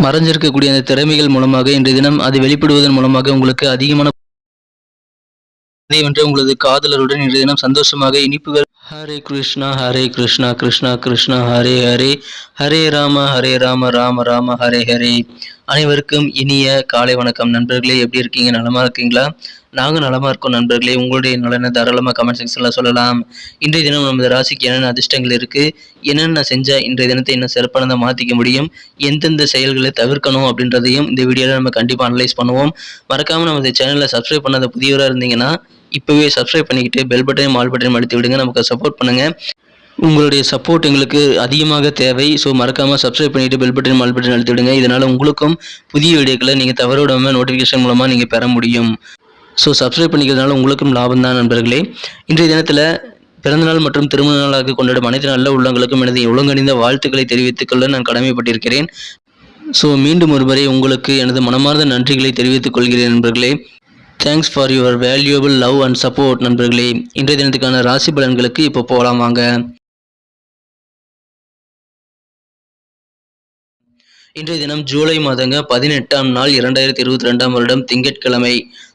மறைஞ்சிருக்கக்கூடிய அந்த திறமைகள் மூலமாக இன்றைய தினம் அது வெளிப்படுவதன் மூலமாக உங்களுக்கு அதிகமான வென்ற உங்களது காதலருடன் இன்றைய தினம் சந்தோஷமாக இனிப்புகள். ஹரே கிருஷ்ணா ஹரே கிருஷ்ணா கிருஷ்ணா கிருஷ்ணா ஹரே ஹரே ஹரே ராம ராம ராம ஹரே ஹரே. அனைவருக்கும் இனிய காலை வணக்கம் நண்பர்களே. எப்படி இருக்கீங்க? நலமா இருக்கீங்களா? நாங்கள் நலமா இருக்கோம் நண்பர்களே. உங்களுடைய நலனை தாராளமாக கமெண்ட் செக்ஷனில் சொல்லலாம். இன்றைய தினம் நமது ராசிக்கு என்னென்ன அதிர்ஷ்டங்கள் இருக்குது, என்னென்ன செஞ்சால் இன்றைய தினத்தை இன்னும் சிறப்பானதாக மாற்றிக்க முடியும், எந்தெந்த செயல்களை தவிர்க்கணும் அப்படின்றதையும் இந்த வீடியோவில் நம்ம கண்டிப்பாக அனலைஸ் பண்ணுவோம். மறக்காமல் நமது சேனலில் சப்ஸ்கிரைப் பண்ணாத புதியவராக இருந்தீங்கன்னா இப்போவே சப்ஸ்கிரைப் பண்ணிக்கிட்டு பெல் பட்டனையும் ஆல் பட்டனையும் அழுத்தி விடுங்க. நமக்கு சப்போர்ட் பண்ணுங்கள். உங்களுடைய சப்போர்ட் எங்களுக்கு அதிகமாக தேவை. ஸோ மறக்காமல் சப்ஸ்கிரைப் பண்ணிவிட்டு பெல் பட்டன் ஆல் பட்டன் அழுத்தி விடுங்க. இதனால் உங்களுக்கும் புதிய வீடியோக்களை நீங்கள் தவறவிடாமல் நோட்டிஃபிகேஷன் மூலமாக நீங்கள் பெற முடியும். ஸோ சப்ஸ்கிரைப் பண்ணிக்கிறதுனால உங்களுக்கும் லாபம் தான் நண்பர்களே. இன்றைய தினத்தில் பிறந்தநாள் மற்றும் திருமண நாளாக கொண்டாடும் அனைத்து நல்ல உள்ளங்களுக்கும் எனது ஒழுங்கணிந்த வாழ்த்துக்களை தெரிவித்துக் கொள்ள நான் கடமைப்பட்டிருக்கிறேன். ஸோ மீண்டும் ஒருமுறை உங்களுக்கு எனது மனமார்ந்த நன்றிகளை தெரிவித்துக் கொள்கிறேன் நண்பர்களே. Thanks for your valuable love and support நண்பர்களே. இன்றைய தினத்துக்கான ராசி பலன்களுக்கு இப்போ போகலாம் வாங்க. இன்றைய தினம் ஜூலை மாதங்க 18ஆம் நாள் 2022ஆம் வருடம் திங்கட்கிழமை.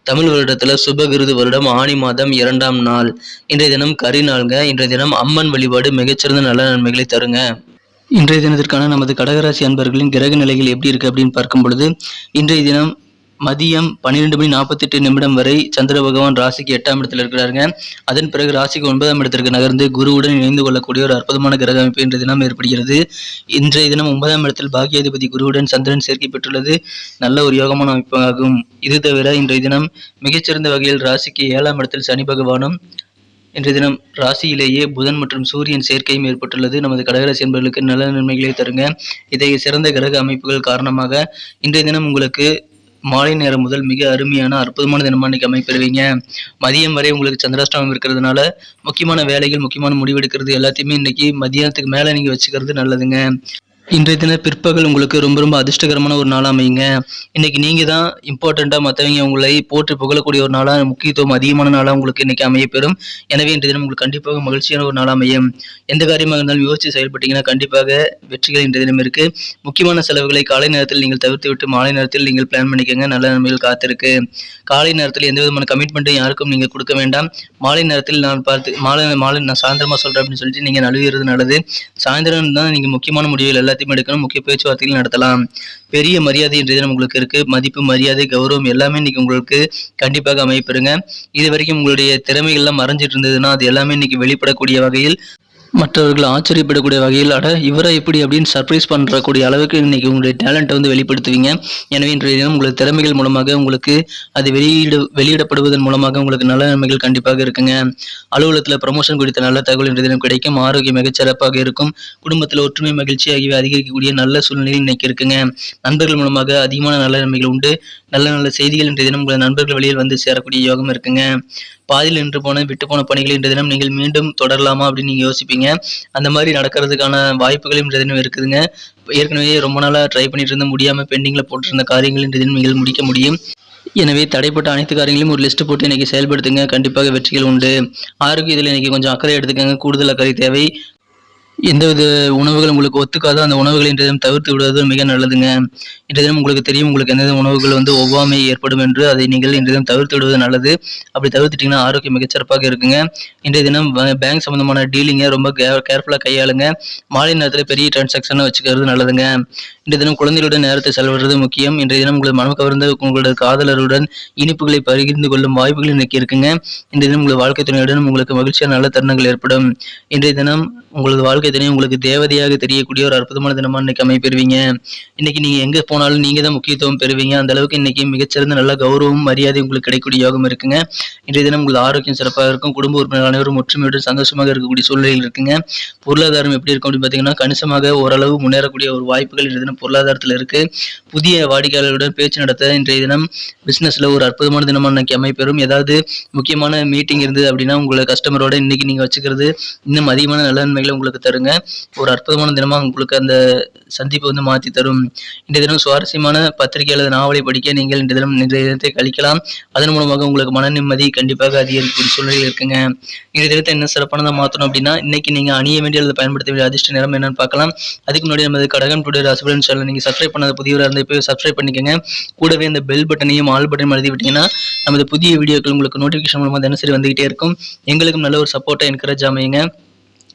தமிழ் வருடத்தில் சுபகிருது வருடம் ஆணி மாதம் 2ஆம் நாள். இன்றைய தினம் கரி நாளுங்க. இன்றைய தினம் அம்மன் வழிபாடு மிகச்சிறந்த நல்ல நன்மைகளை தருங்க. இன்றைய தினத்திற்கான நமது கடகராசி அன்பர்களின் கிரக நிலைகள் எப்படி இருக்குது அப்படின்னு பார்க்கும் பொழுது, இன்றைய தினம் மதியம் 12:48 வரை சந்திர பகவான் ராசிக்கு 8ஆம் இடத்தில் இருக்கிறாருங்க. அதன் பிறகு ராசிக்கு 9ஆம் இடத்திற்கு நகர்ந்து குருவுடன் இணைந்து கொள்ளக்கூடிய ஒரு அற்புதமான கிரக அமைப்பு இன்றைய தினம் ஏற்படுகிறது. இன்றைய தினம் 9ஆம் இடத்தில் பாக்கியாதிபதி குருவுடன் சந்திரன் சேர்க்கை பெற்றுள்ளது நல்ல ஒரு யோகமான அமைப்பாகும். இது தவிர இன்றைய தினம் மிகச்சிறந்த வகையில் ராசிக்கு 7ஆம் இடத்தில் சனி பகவானும், இன்றைய தினம் ராசியிலேயே புதன் மற்றும் சூரியன் சேர்க்கையும் ஏற்பட்டுள்ளது நமது கடகராசி என்பவர்களுக்கு நல்ல நன்மைகளை தருங்க. இத்தகைய சிறந்த கிரக அமைப்புகள் காரணமாக இன்றைய தினம் உங்களுக்கு மாலை நேரம் முதல் மிக அருமையான அற்புதமான தினமாக இன்னைக்கு அமைப்பெறுவீங்க. மதியம் வரை உங்களுக்கு சந்திராஷ்டமம் இருக்கிறதுனால முக்கியமான வேலைகள், முக்கியமான முடிவெடுக்கிறது எல்லாத்தையுமே இன்னைக்கு மதியானத்துக்கு மேலே நீங்கள் வச்சுக்கிறது நல்லதுங்க. இன்றைய தினம் பிற்பகல் உங்களுக்கு ரொம்ப ரொம்ப அதிர்ஷ்டகரமான ஒரு நாளாக அமையுங்க. இன்னைக்கு நீங்கள் தான் இம்பார்ட்டண்ட்டாக மற்றவங்க உங்களை போட்டு புகழக்கூடிய ஒரு நாளாக, முக்கியத்துவம் அதிகமான நாளாக உங்களுக்கு இன்னைக்கு அமையப்பெறும். எனவே இன்றைய தினம் உங்களுக்கு கண்டிப்பாக மகிழ்ச்சியான ஒரு நாளாக அமையும். எந்த காரியமாக இருந்தாலும் யோசித்து செயல்பட்டீங்கன்னா கண்டிப்பாக வெற்றிகள் இன்றைய தினம் இருக்குது. முக்கியமான செலவுகளை காலை நேரத்தில் நீங்கள் தவிர்த்து விட்டு மாலை நேரத்தில் நீங்கள் பிளான் பண்ணிக்கோங்க. நல்ல நன்மைகள் காத்திருக்கு. காலை நேரத்தில் எந்த விதமான கமிட்மெண்ட்டும் யாருக்கும் நீங்கள் கொடுக்க வேண்டாம். மாலை நேரத்தில் நான் மாலை நான் சாயந்தரமாக சொல்கிறேன் அப்படின்னு சொல்லிட்டு நீங்கள் நழுவுறது நல்லது. சாயந்தரம் தான் நீங்கள் முக்கியமான முடிவுகள் எல்லாத்தையும் எடுக்கணும். முக்கிய பேச்சுவார்த்தைகள் நடத்தலாம். பெரிய மரியாதை இன்றைய தினம் உங்களுக்கு இருக்கு. மதிப்பு, மரியாதை, கௌரவம் எல்லாமே இன்னைக்கு உங்களுக்கு கண்டிப்பாக அமைப்பெறுங்க. இது வரைக்கும் உங்களுடைய திறமைகள்லாம் மறைஞ்சிட்டு இருந்ததுன்னா அது எல்லாமே இன்னைக்கு வெளிப்படக்கூடிய வகையில், மற்றவர்கள் ஆச்சரியப்படக்கூடிய வகையில், அட இவரை எப்படி அப்படின்னு சர்ப்ரைஸ் பண்ணுறக்கூடிய அளவுக்கு இன்றைக்கி உங்களுடைய டேலண்ட்டை வந்து வெளிப்படுத்துவீங்க. எனவே இன்றைய தினம் உங்களது திறமைகள் மூலமாக உங்களுக்கு அது வெளியிடப்படுவதன் மூலமாக உங்களுக்கு நல்ல நன்மைகள் கண்டிப்பாக இருக்குங்க. அலுவலகத்தில் ப்ரமோஷன் குறித்த நல்ல தகவல் இன்றைய தினம் கிடைக்கும். ஆரோக்கியம் மிகச்சிறப்பாக இருக்கும். குடும்பத்தில் ஒற்றுமை, மகிழ்ச்சி ஆகியவை அதிகரிக்கக்கூடிய நல்ல சூழ்நிலையில் இன்னைக்கு இருக்குங்க. நண்பர்கள் மூலமாக அதிகமான நல்ல நன்மைகள் உண்டு. நல்ல நல்ல செய்திகள் இன்றைய தினம் உங்கள் நண்பர்கள் வெளியில் வந்து சேரக்கூடிய யோகம் இருக்குங்க. பாதியில் நின்று விட்டு போன பணிகள் இன்றைய தினம் நீங்கள் மீண்டும் தொடரலாமா அப்படின்னு நீங்கள் யோசிப்பீங்க. அந்த மாதிரி நடக்கிறதுக்கான வாய்ப்புகளும் இன்றைய தினம் இருக்குதுங்க. ஏற்கனவே ரொம்ப நாளாக ட்ரை பண்ணிட்டு இருந்த முடியாமல் பெண்டிங்கில் போட்டிருந்த காரியங்கள் இன்றைய தினம் நீங்கள் முடிக்க முடியும். எனவே தடைப்பட்ட அனைத்து காரியங்களையும் ஒரு லிஸ்ட்டு போட்டு இன்றைக்கி செயல்படுத்துங்க. கண்டிப்பாக வெற்றிகள் உண்டு. ஆரோக்கியத்தில் இன்றைக்கி கொஞ்சம் அக்கறை எடுத்துக்கங்க. கூடுதல் அக்கறை தேவை. எந்தவித உணவுகள் உங்களுக்கு ஒத்துக்காதோ அந்த உணவுகளை இன்றைய தினம் தவிர்த்து விடுவது மிக நல்லதுங்க. இன்றைய தினம் உங்களுக்கு தெரியும் உங்களுக்கு எந்தெந்த உணவுகள் வந்து ஒவ்வாமை ஏற்படும் என்று. அதை நீங்கள் இன்றைய தினம் தவிர்த்து விடுவது நல்லது. அப்படி தவிர்த்துட்டிங்கன்னா ஆரோக்கியம் மிகச்சிறப்பாக இருக்குங்க. இன்றைய தினம் பேங்க் சம்மந்தமான டீலிங்கை ரொம்ப கேர்ஃபுல்லாக கையாளுங்க. மாலை நேரத்தில் பெரிய டிரான்சாக்ஷனை வச்சுக்கிறது நல்லதுங்க. இன்றைய தினம் குழந்தைகளுடன் நேரத்தை செலவிடுறது முக்கியம். இன்றைய தினம் உங்களது மனம் கவர்ந்த உங்களோட காதலருடன் இனிப்புகளை பகிர்ந்து கொள்ளும் வாய்ப்புகள் இன்னைக்கு இருக்குங்க. இன்றைய தினம் உங்களது வாழ்க்கை துணையுடன் உங்களுக்கு மகிழ்ச்சியான நல்ல தருணங்கள் ஏற்படும். இன்றைய தினம் உங்களது வாழ்க்கை துணை உங்களுக்கு தேவதையாக தெரியக்கூடிய ஒரு அற்புதமான தினமாக இன்னைக்கு அமைப்பெறுவீங்க. இன்னைக்கு நீங்கள் எங்கே போனாலும் நீங்கள் தான் முக்கியத்துவம் பெறுவீங்க. அந்த அளவுக்கு இன்னைக்கு மிகச்சிறந்த நல்ல கௌரவம், மரியாதை உங்களுக்கு கிடைக்கக்கூடிய யோகம் இருக்குங்க. இன்றைய தினம் உங்களது ஆரோக்கியம் சிறப்பாக இருக்கும். குடும்ப உறுப்பினர்கள் அனைவரும் ஒற்றுமையுடன் சந்தோஷமாக இருக்கக்கூடிய சூழ்நிலையில் இருக்குங்க. பொருளாதாரம் எப்படி இருக்கும் அப்படின்னு பார்த்தீங்கன்னா கணிசமாக ஓரளவு முன்னேறக்கூடிய ஒரு வாய்ப்புகள் இன்றைய தினம் பொருளாதாரத்தில் இருக்கு. புதிய வாடிக்கையாளர்களுடன் பேச்சு நடத்த இன்றைய தினம் பிசினஸ்ல ஒரு அற்புதமான தினமாக இன்னைக்கு அமைப்பெறும். ஏதாவது முக்கியமான மீட்டிங் இருந்தது அப்படின்னா உங்களை கஸ்டமரோட இன்னைக்கு நீங்க வச்சுக்கிறது இன்னும் அதிகமான நல்ல நன்மைகளை உங்களுக்கு தருங்க. ஒரு அற்புதமான தினமாக உங்களுக்கு அந்த சந்திப்பு வந்து மாற்றி தரும். இன்றைய தினம் சுவாரஸ்யமான பத்திரிகை அல்லது நாவலை படிக்க நீங்கள் இன்றைய தினத்தை கழிக்கலாம். அதன் மூலமாக உங்களுக்கு மன நிம்மதி கண்டிப்பாக அதிகரிக்கக்கூடிய சூழ்நிலையில் இருக்குங்க. இன்றைய தினத்தை என்ன சிறப்பானதாக மாற்றணும் அப்படின்னா இன்னைக்கு நீங்க அணிய வேண்டிய அல்லது பயன்படுத்த வேண்டிய அதிர்ஷ்ட நிறம் என்னன்னு பார்க்கலாம். அதுக்கு முன்னாடி நமது கடகம் டுடே ராசிபலன் பலன் சேனலை நீங்கள் சப்ஸ்கிரைப் பண்ணாத புதியவராக இருந்தால் இப்போ சப்ஸ்கிரைப் பண்ணிக்கோங்க. கூடவே இந்த பெல் பட்டனையும் ஆல் பட்டனையும் அழுத்தி விட்டீங்கன்னா நமது புதிய வீடியோக்கள் உங்களுக்கு நோட்டிஃபிகேஷன் மூலமாக தினசரி வந்துகிட்டே இருக்கும். எங்களுக்கும் நல்ல ஒரு சப்போர்ட்டை என்கரேஜ் அமையுங்க.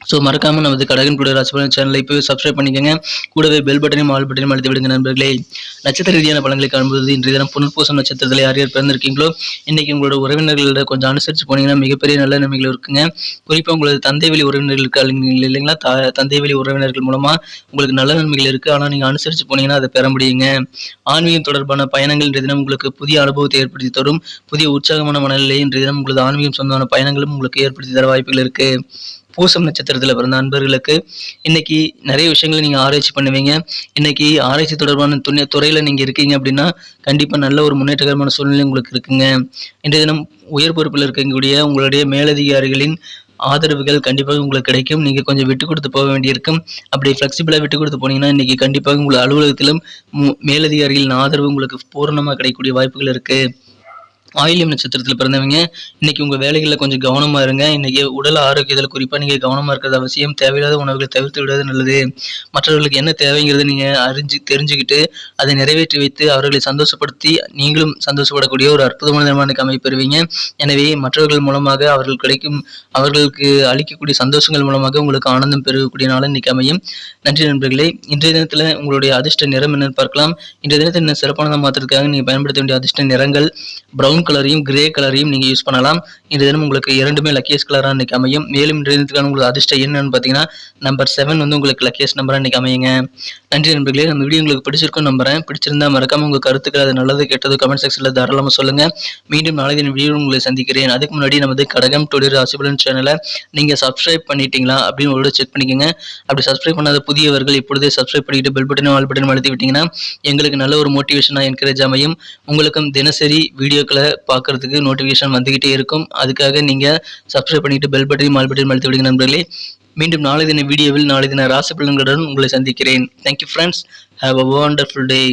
ஸோ மறக்காமல் நமது கடகன் கூட ராசி பலன் சேனலை இப்போ சப்ஸ்கிரைப் பண்ணிக்கோங்க. கூடவே பெல் பட்டனையும் ஆல் பட்டனையும் அழுத்தி விடுங்க நண்பர்களே. நட்சத்திர ரீதியான பலன்களை காணும்போது இன்றைய தினம் புனர்பூசம் நட்சத்திரத்தில் யார் யார் பிறந்திருக்கீங்களோ இன்னைக்கு உங்களோட உறவினர்களிட கொஞ்சம் அனுசரித்து போனீங்கன்னா மிகப்பெரிய நல்ல நன்மைகள் இருக்குங்க. குறிப்பாக உங்களது தந்தை வழி உறவினர்களுக்கு இல்லைங்களா, தந்தை வழி உறவினர்கள் மூலமாக உங்களுக்கு நல்ல நன்மைகள் இருக்குது. ஆனால் நீங்கள் அனுசரித்து போனீங்கன்னா அதை பெற முடியுங்க. ஆன்மீகம் தொடர்பான பயணங்கள் இன்றைய தினம் உங்களுக்கு புதிய அனுபவத்தை ஏற்படுத்தி தரும். புதிய உற்சாகமான மனநிலையை இன்றைய தினம் உங்களது ஆன்மீகம் சொந்தமான பயணங்களும் உங்களுக்கு ஏற்படுத்தி தர வாய்ப்புகள் இருக்குது. பூசம் நட்சத்திரத்தில் பிறந்த அன்பர்களுக்கு இன்னைக்கு நிறைய விஷயங்களை நீங்கள் ஆராய்ச்சி பண்ணுவீங்க. இன்னைக்கு ஆராய்ச்சி தொடர்பான துறையில் நீங்கள் இருக்கீங்க அப்படின்னா கண்டிப்பாக நல்ல ஒரு முன்னேற்றகரமான சூழ்நிலை உங்களுக்கு இருக்குங்க. இன்றைய தினம் உயர் பொறுப்பில் இருக்கக்கூடிய உங்களுடைய மேலதிகாரிகளின் ஆதரவுகள் கண்டிப்பாக உங்களுக்கு கிடைக்கும். நீங்கள் கொஞ்சம் விட்டு கொடுத்து போக வேண்டியிருக்கும். அப்படி ஃப்ளெக்சிபிளாக விட்டு கொடுத்து போனீங்கன்னா இன்னைக்கு கண்டிப்பாக உங்கள் அலுவலகத்திலும் மேலதிகாரிகளின் ஆதரவு உங்களுக்கு பூரணமாக கிடைக்கக்கூடிய வாய்ப்புகள் இருக்குது. ஆயில்யம் நட்சத்திரத்தில் பிறந்தவங்க இன்னைக்கு உங்கள் வேலைகளில் கொஞ்சம் கவனமாக இருங்க. இன்னைக்கு உடல் ஆரோக்கியத்தில் குறிப்பாக நீங்கள் கவனமாக இருக்கிறது அவசியம். தேவையில்லாத உணவுகளை தவிர்த்து விடுவது நல்லது. மற்றவர்களுக்கு என்ன தேவைங்கிறத நீங்கள் தெரிஞ்சுக்கிட்டு அதை நிறைவேற்றி வைத்து அவர்களை சந்தோஷப்படுத்தி நீங்களும் சந்தோஷப்படக்கூடிய ஒரு அற்புதமான தினமாக அமைப்பெறுவீங்க. எனவே மற்றவர்கள் மூலமாக அவர்களுக்கு அளிக்கக்கூடிய சந்தோஷங்கள் மூலமாக உங்களுக்கு ஆனந்தம் பெறக்கூடிய நாள் இன்னைக்கு அமையும். நன்றி நண்பர்களே. இன்றைய தினத்தில் உங்களுடைய அதிர்ஷ்ட நிறம் என்னன்னு பார்க்கலாம். இன்றைய தினத்தை இன்னும் சிறப்பானதாக மாற்றுறதுக்காக நீங்கள் பயன்படுத்த வேண்டிய அதிர்ஷ்ட நிறங்கள் பிரவுன் கலரையும் கிரே கலரையும் நீங்க யூஸ் பண்ணலாம். இந்த தினம் உங்களுக்கு இரண்டுமே லக்கியஸ்ட் கலரா இன்னைக்கு அமையும். மேலும் இன்றைய தினத்துக்கான உங்களுக்கு அதிர்ஷ்டம் என்னன்னு பார்த்தீங்கன்னா நம்பர் 7 வந்து உங்களுக்கு லக்கியஸ்ட் நம்பரா இன்னைக்கு அமையுங்க. நன்றி நண்பர்களே. நம்ம வீடியோ உங்களுக்கு பிடிச்சிருக்கும் நம்புறேன். பிடிச்சிருந்தா மறக்காம உங்க கருத்துக்கள் அது நல்லது கெட்டது கமெண்ட் செக்ஷன்ல தாராளமா சொல்லுங்க. மீண்டும் நாளை தின வீடியோ உங்களை சந்திக்கிறேன். அதுக்கு முன்னாடி நமது கடகம் டுடே ராசி பலன் சேனலை நீங்க சப்ஸ்கிரைப் பண்ணிட்டீங்களா அப்படின்னு ஒரு செக் பண்ணிக்கோங்க. அப்படி சப்ஸ்கிரைப் பண்ணாத புதியவர்கள் இப்பொழுதே சப்ஸ்கிரைப் பண்ணிட்டு பெல் பட்டனும் ஆல் பட்டனும் அழுத்தி விட்டீங்கன்னா எங்களுக்கு நல்ல ஒரு மோட்டிவேஷனா என்கரேஜ் அமையும். உங்களுக்கும் தினசரி வீடியோக்களை பார்க்கறதுக்கு நோட்டிஃபிகேஷன் வந்துகிட்டே இருக்கும். அதுக்காக நீங்க சப்ஸ்கிரைப் பண்ணிட்டு பெல் பட்டனையும் ஆல் பட்டனையும் அழுத்தி விடுங்க நண்பர்களே. மீண்டும் நாளை தின வீடியோவில் நாளை தின ராசி பலன்களுடன் உங்களை சந்திக்கிறேன். Thank you friends. Have a wonderful day.